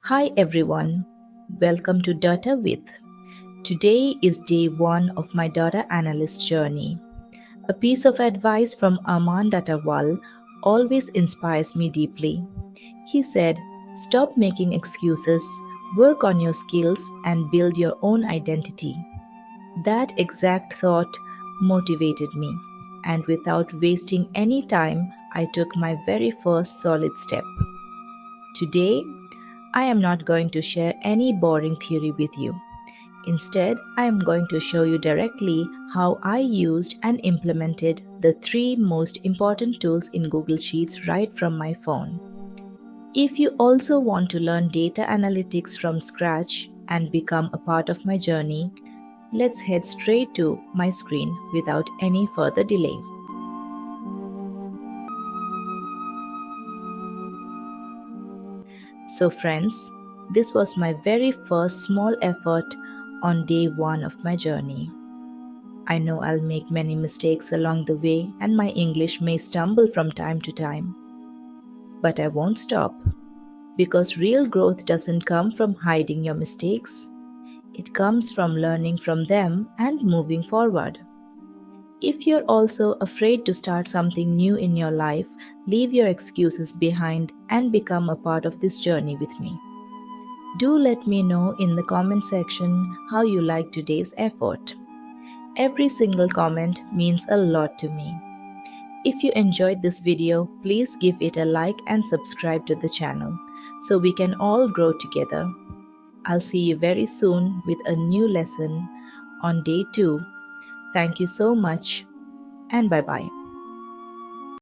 Hi everyone, welcome to Data With. Today is day 1 of my data analyst journey. A piece of advice from Aman always inspires me deeply. He said, "Stop making excuses, work on your skills, and build your own identity." That exact thought motivated me, and without wasting any time, I took my very first solid step. Today, I am not going to share any boring theory with you. Instead, I am going to show you directly how I used and implemented the 3 most important tools in Google Sheets right from my phone. If you also want to learn data analytics from scratch and become a part of my journey, let's head straight to my screen without any further delay. So friends, this was my very first small effort on day 1 of my journey. I know I'll make many mistakes along the way and my English may stumble from time to time. But I won't stop, because real growth doesn't come from hiding your mistakes. It comes from learning from them and moving forward. If you're also afraid to start something new in your life, leave your excuses behind and become a part of this journey with me. Do let me know in the comment section how you liked today's effort. Every single comment means a lot to me. If you enjoyed this video, please give it a like and subscribe to the channel so we can all grow together. I'll see you very soon with a new lesson on day 2. Thank you so much and bye bye.